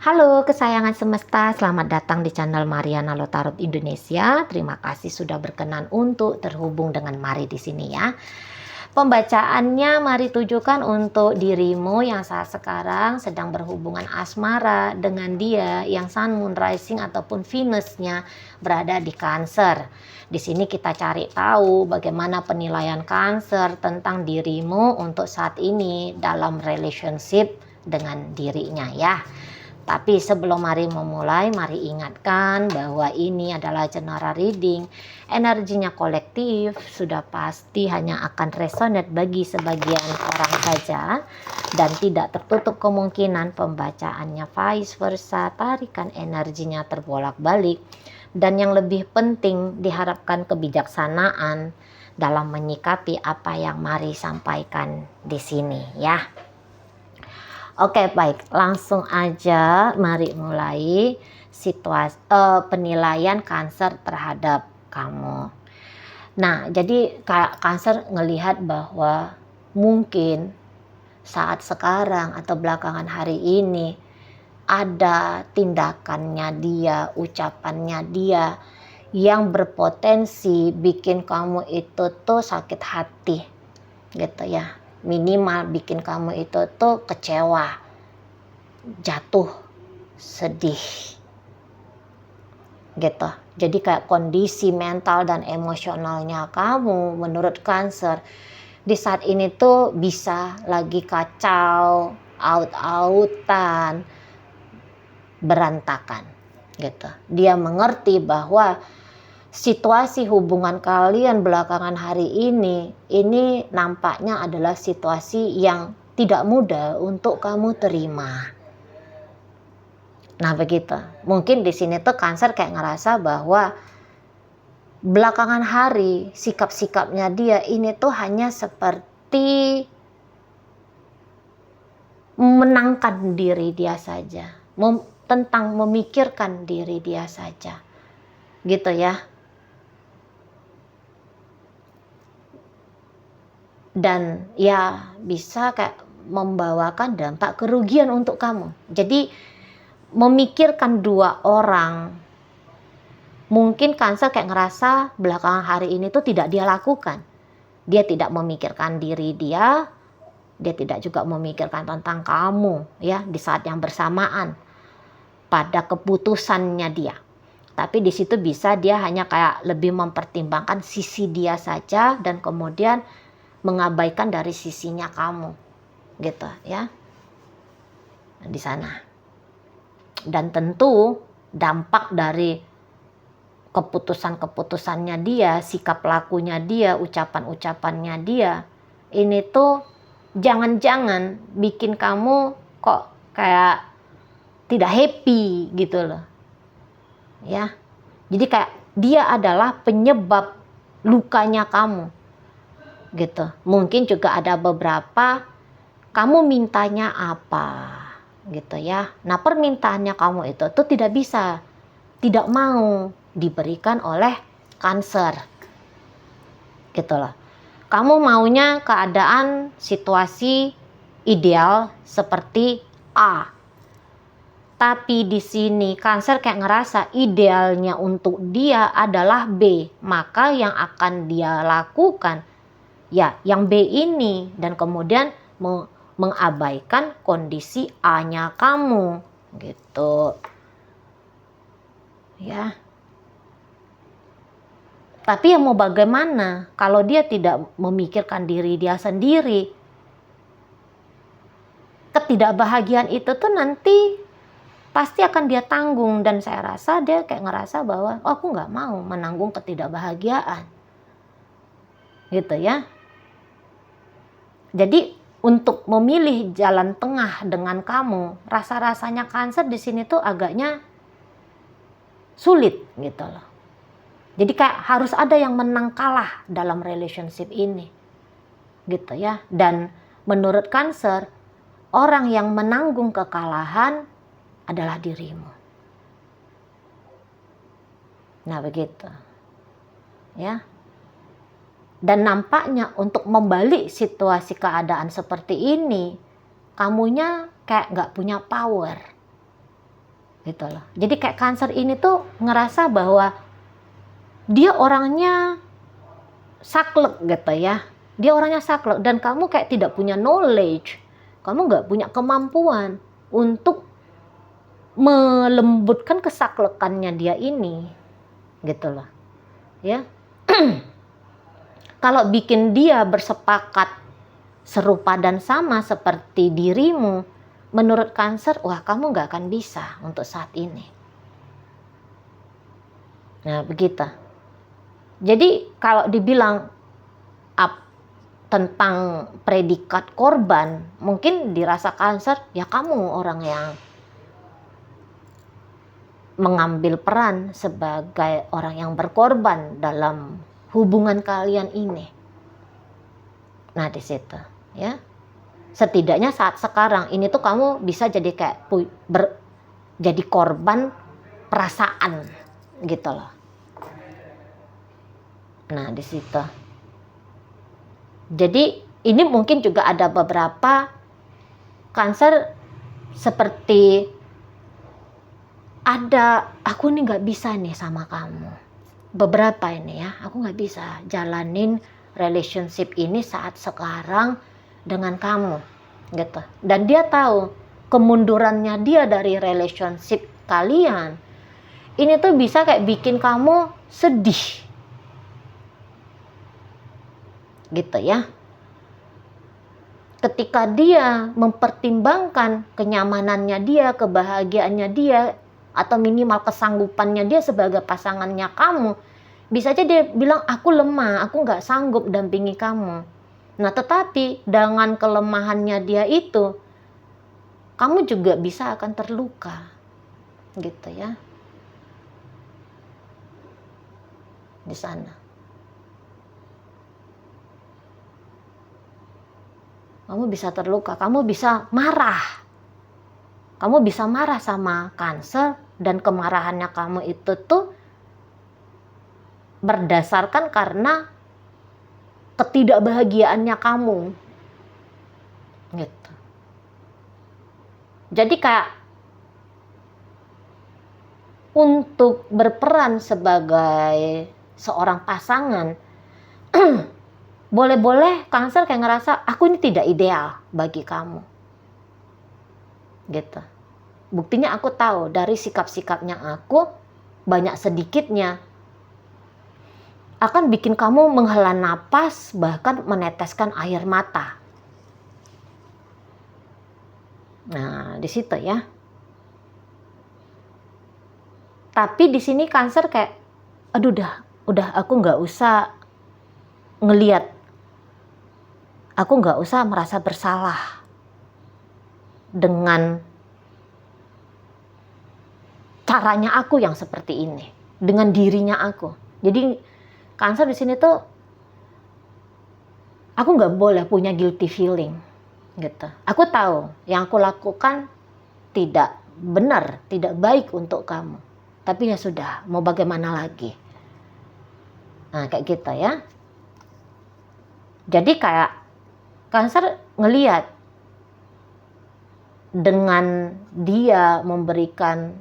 Halo kesayangan semesta, selamat datang di channel Mariana Lotarot Indonesia. Terima kasih sudah berkenan untuk terhubung dengan Mari di sini ya. Pembacaannya mari tujukan untuk dirimu yang saat sekarang sedang berhubungan asmara dengan dia yang Sun, Moon, Rising ataupun Venusnya berada di Cancer. Di sini kita cari tahu bagaimana penilaian Cancer tentang dirimu untuk saat ini dalam relationship dengan dirinya ya. Tapi sebelum mari memulai, mari ingatkan bahwa ini adalah general reading. Energinya kolektif, sudah pasti hanya akan resonate bagi sebagian orang saja. Dan tidak tertutup kemungkinan pembacaannya vice versa, tarikan energinya terbolak-balik. Dan yang lebih penting, diharapkan kebijaksanaan dalam menyikapi apa yang mari sampaikan di sini ya. Oke, baik, langsung aja mari mulai penilaian Cancer terhadap kamu. Nah, jadi kayak Cancer ngelihat bahwa mungkin saat sekarang atau belakangan hari ini ada tindakannya dia, ucapannya dia yang berpotensi bikin kamu itu tuh sakit hati gitu ya. Minimal bikin kamu itu tuh kecewa, jatuh, sedih gitu. Jadi kayak kondisi mental dan emosionalnya kamu menurut Cancer di saat ini tuh bisa lagi kacau, out-outan, berantakan gitu. Dia mengerti bahwa situasi hubungan kalian belakangan hari ini nampaknya adalah situasi yang tidak mudah untuk kamu terima. Nah begitu. Mungkin di sini tuh Cancer kayak ngerasa bahwa belakangan hari sikap-sikapnya dia ini tuh hanya seperti menangkan diri dia saja, tentang memikirkan diri dia saja, gitu ya. Dan ya bisa kayak membawakan dampak kerugian untuk kamu. Jadi memikirkan dua orang, mungkin Cancer kayak ngerasa belakangan hari ini tuh tidak dia lakukan. Dia tidak memikirkan diri dia tidak juga memikirkan tentang kamu ya di saat yang bersamaan pada keputusannya dia. Tapi di situ bisa dia hanya kayak lebih mempertimbangkan sisi dia saja dan kemudian mengabaikan dari sisinya kamu gitu ya di sana. Dan tentu dampak dari keputusannya dia, sikap lakunya dia, ucapannya dia ini tuh jangan-jangan bikin kamu kok kayak tidak happy gitu loh ya. Jadi kayak dia adalah penyebab lukanya kamu gitu. Mungkin juga ada beberapa kamu mintanya apa gitu ya. Nah permintaannya kamu itu tuh tidak mau diberikan oleh Cancer gitu loh. Kamu maunya keadaan situasi ideal seperti A. Tapi di sini Cancer kayak ngerasa idealnya untuk dia adalah B. Maka yang akan dia lakukan ya yang B ini dan kemudian mengabaikan kondisi A-nya kamu gitu ya. Tapi ya mau bagaimana kalau dia tidak memikirkan diri dia sendiri, ketidakbahagiaan itu tuh nanti pasti akan dia tanggung. Dan saya rasa dia kayak ngerasa bahwa oh, aku nggak mau menanggung ketidakbahagiaan gitu ya. Jadi untuk memilih jalan tengah dengan kamu, rasa-rasanya Cancer di sini tuh agaknya sulit gitu loh. Jadi kayak harus ada yang menang kalah dalam relationship ini gitu ya. Dan menurut Cancer, orang yang menanggung kekalahan adalah dirimu. Nah begitu ya. Dan nampaknya untuk membalik situasi keadaan seperti ini, kamunya kayak nggak punya power gitu loh. Jadi kayak Cancer ini tuh ngerasa bahwa dia orangnya saklek gitu ya. Dia orangnya saklek dan kamu kayak tidak punya knowledge. Kamu nggak punya kemampuan untuk melembutkan kesaklekannya dia ini. Gitu loh. Ya. Kalau bikin dia bersepakat serupa dan sama seperti dirimu, menurut Cancer, wah kamu nggak akan bisa untuk saat ini. Nah begitu. Jadi kalau dibilang tentang predikat korban, mungkin dirasa Cancer, ya kamu orang yang mengambil peran sebagai orang yang berkorban dalam hubungan kalian ini. Nah di situ ya. Setidaknya saat sekarang ini tuh kamu bisa jadi kayak jadi korban perasaan gitu loh. Nah di situ. Jadi ini mungkin juga ada beberapa Cancer seperti aku nih nggak bisa nih sama kamu. Beberapa ini ya, aku nggak bisa jalanin relationship ini saat sekarang dengan kamu gitu. Dan dia tahu kemundurannya dia dari relationship kalian ini tuh bisa kayak bikin kamu sedih gitu ya. Ketika dia mempertimbangkan kenyamanannya dia, kebahagiaannya dia, atau minimal kesanggupannya dia sebagai pasangannya kamu, bisa aja dia bilang aku lemah, aku nggak sanggup dampingi kamu. Nah tetapi dengan kelemahannya dia itu, kamu juga bisa akan terluka gitu ya di sana. Kamu bisa terluka, kamu bisa marah. Kamu bisa marah sama Cancer dan kemarahannya kamu itu tuh berdasarkan karena ketidakbahagiaannya kamu. Gitu. Jadi kayak untuk berperan sebagai seorang pasangan boleh-boleh Cancer kayak ngerasa aku ini tidak ideal bagi kamu gitu. Buktinya aku tahu dari sikap-sikapnya aku banyak sedikitnya akan bikin kamu menghela napas bahkan meneteskan air mata. Nah di situ ya. Tapi di sini Cancer kayak aduh udah aku nggak usah ngelihat, aku nggak usah merasa bersalah dengan caranya aku yang seperti ini, dengan dirinya aku. Jadi Cancer di sini tuh aku nggak boleh punya guilty feeling gitu. Aku tahu yang aku lakukan tidak benar, tidak baik untuk kamu. Tapi ya sudah, mau bagaimana lagi? Nah kayak gitu ya. Jadi kayak Cancer ngelihat dengan dia memberikan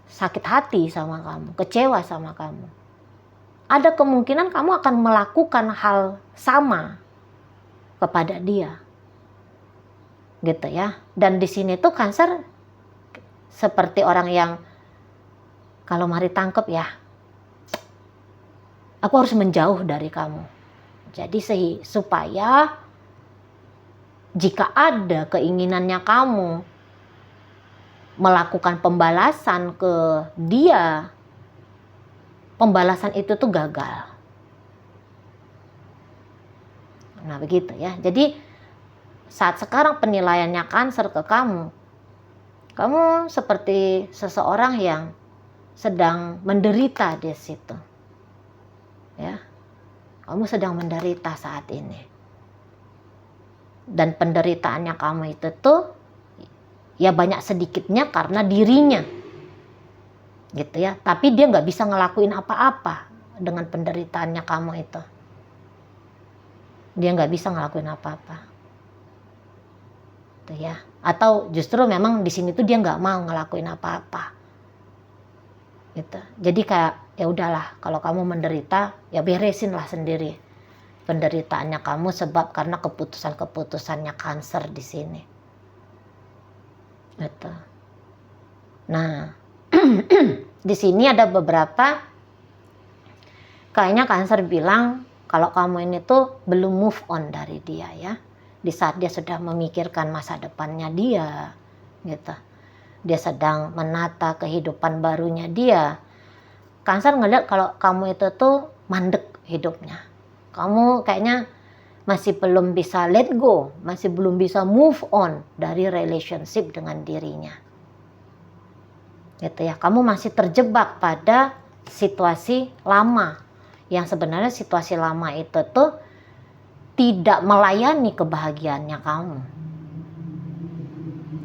sakit hati sama kamu, kecewa sama kamu, ada kemungkinan kamu akan melakukan hal sama kepada dia, gitu ya. Dan di sini tuh Cancer seperti orang yang kalau mari tangkep ya, aku harus menjauh dari kamu. Jadi supaya jika ada keinginannya kamu melakukan pembalasan ke dia, pembalasan itu tuh gagal. Nah begitu ya. Jadi saat sekarang penilaiannya Cancer ke kamu seperti seseorang yang sedang menderita di situ. Ya. Kamu sedang menderita saat ini. Dan penderitaannya kamu itu tuh ya banyak sedikitnya karena dirinya. Gitu ya. Tapi dia nggak bisa ngelakuin apa-apa dengan penderitaannya kamu itu. Dia nggak bisa ngelakuin apa-apa. gitu ya. Atau justru memang di sini tuh dia nggak mau ngelakuin apa-apa gitu. Jadi kayak ya udahlah, kalau kamu menderita ya beresin lah sendiri penderitaannya kamu, sebab karena keputusannya Cancer di sini gitu. Nah di sini ada beberapa kayaknya Cancer bilang kalau kamu ini tuh belum move on dari dia ya. Di saat dia sudah memikirkan masa depannya dia gitu. Dia sedang menata kehidupan barunya dia. Cancer ngeliat kalau kamu itu tuh mandek hidupnya. Kamu kayaknya masih belum bisa let go, masih belum bisa move on dari relationship dengan dirinya. Gitu ya. Kamu masih terjebak pada situasi lama. Yang sebenarnya situasi lama itu tuh tidak melayani kebahagiaannya kamu.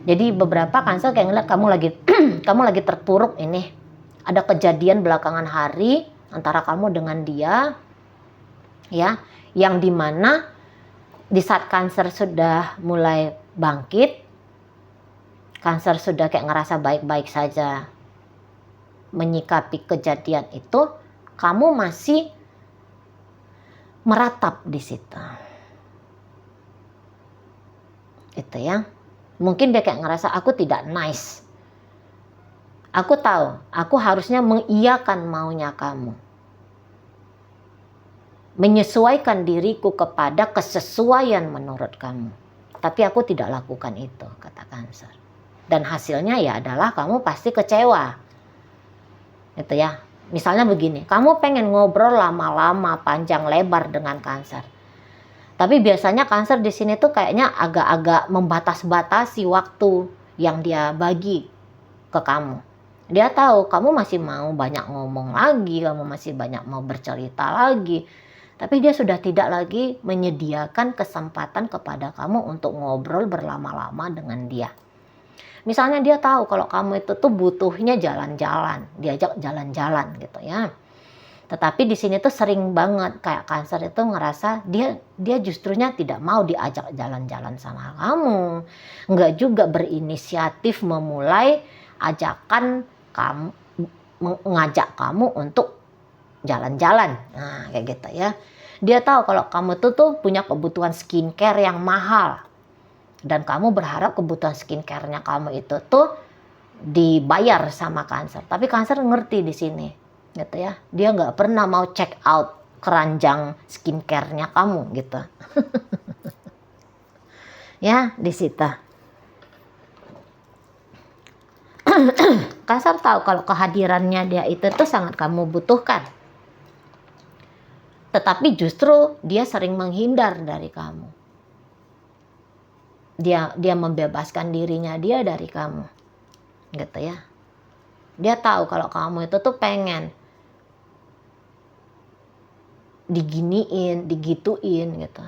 Jadi beberapa Cancer kayak ngeliat kamu lagi kamu lagi terpuruk ini. Ada kejadian belakangan hari antara kamu dengan dia, ya, yang dimana di saat Cancer sudah mulai bangkit, Cancer sudah kayak ngerasa baik-baik saja menyikapi kejadian itu, kamu masih meratap di situ. Itu ya. Mungkin dia kayak ngerasa aku tidak nice. Aku tahu, aku harusnya mengiyakan maunya kamu. Menyesuaikan diriku kepada kesesuaian menurut kamu. Tapi aku tidak lakukan itu, kata Cancer. Dan hasilnya ya adalah kamu pasti kecewa. Itu ya. Misalnya begini, kamu pengen ngobrol lama-lama, panjang lebar dengan Cancer. Tapi biasanya Cancer di sini tuh kayaknya agak-agak membatas-batasi waktu yang dia bagi ke kamu. Dia tahu kamu masih mau banyak ngomong lagi, kamu masih banyak mau bercerita lagi. Tapi dia sudah tidak lagi menyediakan kesempatan kepada kamu untuk ngobrol berlama-lama dengan dia. Misalnya dia tahu kalau kamu itu tuh butuhnya jalan-jalan, diajak jalan-jalan gitu ya. Tetapi di sini tuh sering banget kayak Cancer itu ngerasa dia justrunya tidak mau diajak jalan-jalan sama kamu. Enggak juga berinisiatif memulai ajakan kamu, mengajak kamu untuk jalan-jalan. Nah, kayak gitu ya. Dia tahu kalau kamu tuh punya kebutuhan skincare yang mahal. Dan kamu berharap kebutuhan skincare-nya kamu itu tuh dibayar sama Cancer. Tapi Cancer ngerti di sini. Gitu ya, dia nggak pernah mau check out keranjang skincare-nya kamu gitu. Ya, di situ. Cancer tahu kalau kehadirannya dia itu tuh sangat kamu butuhkan. Tetapi justru dia sering menghindar dari kamu. Dia membebaskan dirinya dia dari kamu. Gitu ya. Dia tahu kalau kamu itu tuh pengen diginiin, digituin gitu.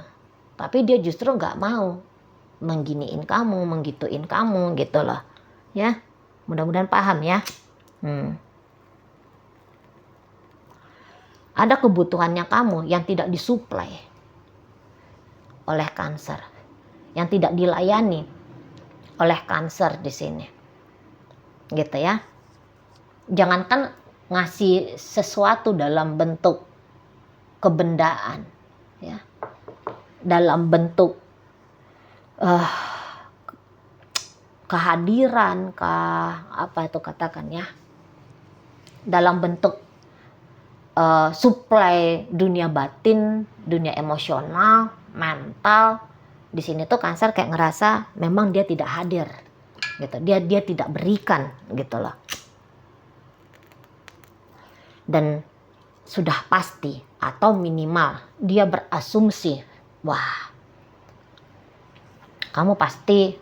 Tapi dia justru nggak mau mengginiin kamu, menggituin kamu gitu loh. Ya, mudah-mudahan paham ya. Ada kebutuhannya kamu yang tidak disuplai oleh Cancer, yang tidak dilayani oleh Cancer di sini. Gitu ya. Jangankan ngasih sesuatu dalam bentuk kebendaan ya, dalam bentuk kehadiran apa itu katakan ya, dalam bentuk suplai dunia batin, dunia emosional, mental. Di sini tuh Cancer kayak ngerasa memang dia tidak hadir gitu, dia tidak berikan gitu loh. Dan sudah pasti atau minimal dia berasumsi, wah, kamu pasti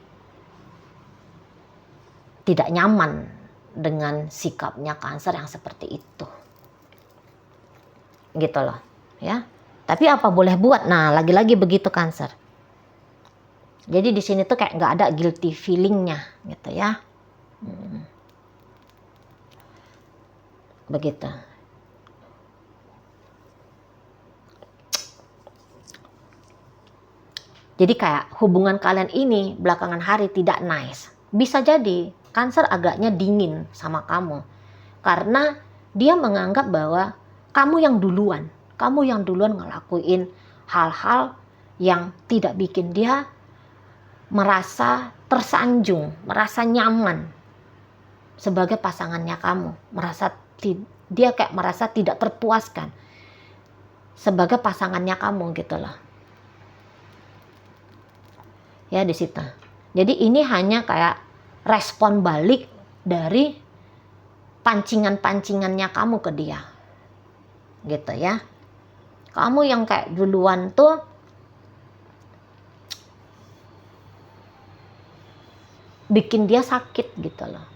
tidak nyaman dengan sikapnya Cancer yang seperti itu. Gitu loh, ya. Tapi apa boleh buat? Nah, lagi-lagi begitu Cancer. Jadi di sini tuh kayak nggak ada guilty feelingnya, gitu ya. Begitu. Jadi kayak hubungan kalian ini belakangan hari tidak nice. Bisa jadi Cancer agaknya dingin sama kamu. Karena dia menganggap bahwa kamu yang duluan. Kamu yang duluan ngelakuin hal-hal yang tidak bikin dia merasa tersanjung, merasa nyaman sebagai pasangannya kamu. Dia kayak merasa tidak terpuaskan sebagai pasangannya kamu gitu loh. Ya di situ. Jadi ini hanya kayak respon balik dari pancingan-pancingannya kamu ke dia. Gitu ya. Kamu yang kayak duluan tuh bikin dia sakit gitu loh.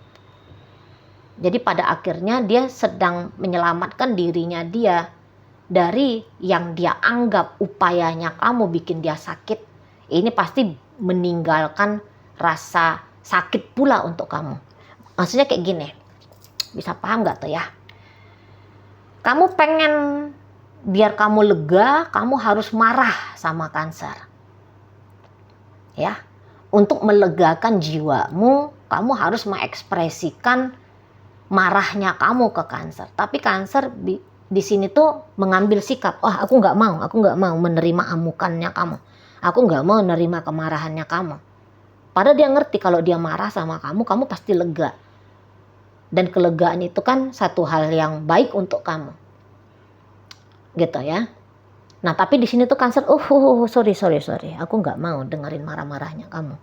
Jadi pada akhirnya dia sedang menyelamatkan dirinya dia dari yang dia anggap upayanya kamu bikin dia sakit. Ini pasti meninggalkan rasa sakit pula untuk kamu. Maksudnya kayak gini, bisa paham gak tuh ya? Kamu pengen biar kamu lega, kamu harus marah sama Cancer. Ya, untuk melegakan jiwamu, kamu harus mengekspresikan marahnya kamu ke Cancer. Tapi Cancer di sini tuh mengambil sikap, aku nggak mau menerima amukannya kamu. Aku nggak mau menerima kemarahannya kamu. Padahal dia ngerti kalau dia marah sama kamu, kamu pasti lega. Dan kelegaan itu kan satu hal yang baik untuk kamu. Gitu ya. Nah tapi di sini tuh Cancer, sorry. Aku nggak mau dengerin marah-marahnya kamu.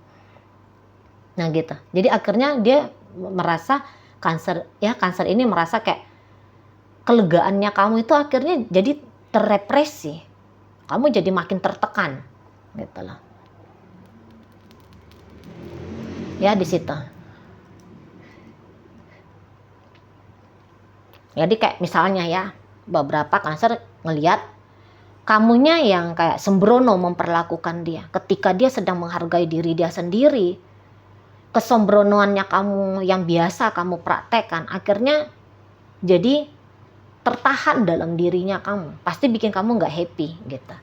Nah gitu. Jadi akhirnya dia merasa Cancer ini merasa kayak kelegaannya kamu itu akhirnya jadi terrepresi. Kamu jadi makin tertekan. Gitu loh. Ya di situ. Jadi kayak misalnya ya, beberapa Cancer ngelihat kamunya yang kayak sembrono memperlakukan dia. Ketika dia sedang menghargai diri dia sendiri, kesembronoannya kamu yang biasa kamu praktekkan, akhirnya jadi tertahan dalam dirinya kamu. Pasti bikin kamu nggak happy gitu.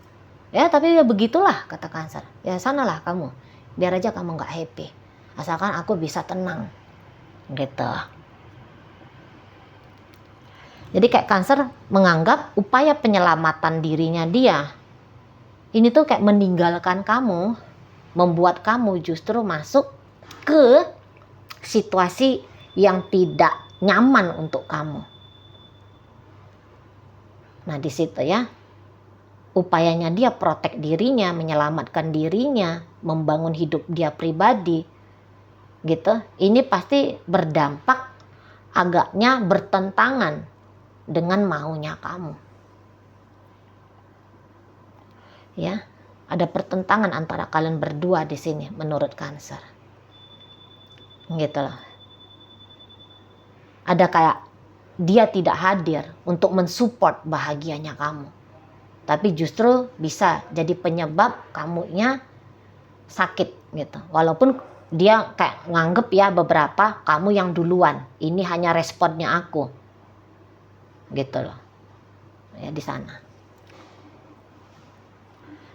Ya tapi ya begitulah kata Cancer. Ya sanalah kamu, biar aja kamu nggak happy. Asalkan aku bisa tenang gitu. Jadi kayak Cancer menganggap upaya penyelamatan dirinya dia ini tuh kayak meninggalkan kamu, membuat kamu justru masuk ke situasi yang tidak nyaman untuk kamu. Nah di situ ya, upayanya dia protek dirinya, menyelamatkan dirinya, membangun hidup dia pribadi, gitu. Ini pasti berdampak agaknya bertentangan dengan maunya kamu. Ya, ada pertentangan antara kalian berdua di sini menurut Cancer. Gitu loh. Ada kayak dia tidak hadir untuk mensupport bahagianya kamu. Tapi justru bisa jadi penyebab kamunya sakit gitu. Walaupun dia kayak nganggep ya beberapa kamu yang duluan. Ini hanya responnya aku. Gitu loh. Ya di sana.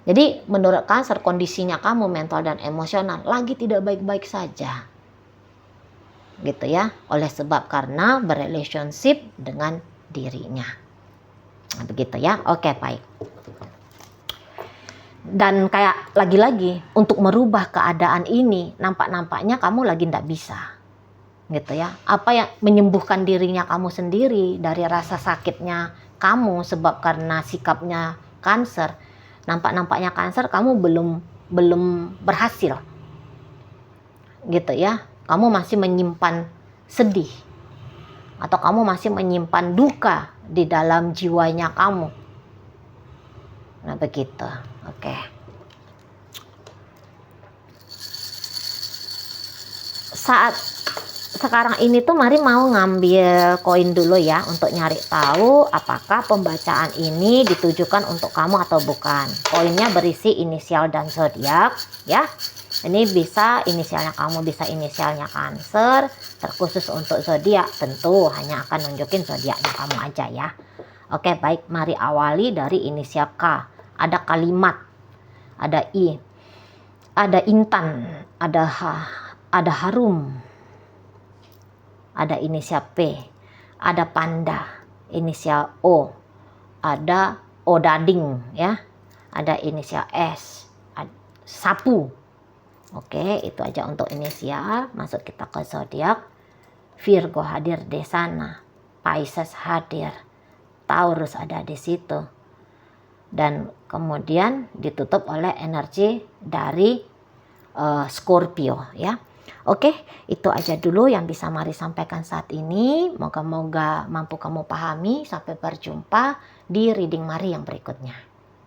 Jadi menurut Cancer kondisinya kamu mental dan emosional lagi tidak baik-baik saja. Gitu ya. Oleh sebab karena berrelationship dengan dirinya. Nah, begitu ya. Oke, baik. Dan kayak lagi-lagi untuk merubah keadaan ini nampaknya kamu lagi tidak bisa. Gitu ya. Apa yang menyembuhkan dirinya kamu sendiri dari rasa sakitnya kamu sebab karena sikapnya Cancer. Nampaknya Cancer kamu belum berhasil. Gitu ya. Kamu masih menyimpan sedih atau kamu masih menyimpan duka di dalam jiwanya kamu. Nah, begitu. Oke. Sekarang ini tuh mari mau ngambil koin dulu ya untuk nyari tahu apakah pembacaan ini ditujukan untuk kamu atau bukan. Koinnya berisi inisial dan zodiak ya. Ini bisa inisialnya kamu, bisa inisialnya Cancer. Terkhusus untuk zodiak tentu hanya akan nunjukin zodiaknya kamu aja ya. Oke, baik, mari awali dari inisial K. Ada kalimat, ada I. ada Intan, ada Harum, ada inisial P, ada Panda, inisial O, ada Odading ya, ada inisial S, Sapu. Oke, itu aja untuk inisial. Masuk kita ke zodiak. Virgo hadir di sana, Pisces hadir, Taurus ada di situ, dan kemudian ditutup oleh energi dari Scorpio ya. Oke, itu aja dulu yang bisa Mari sampaikan saat ini. Moga-moga mampu kamu pahami. Sampai berjumpa di reading Mari yang berikutnya.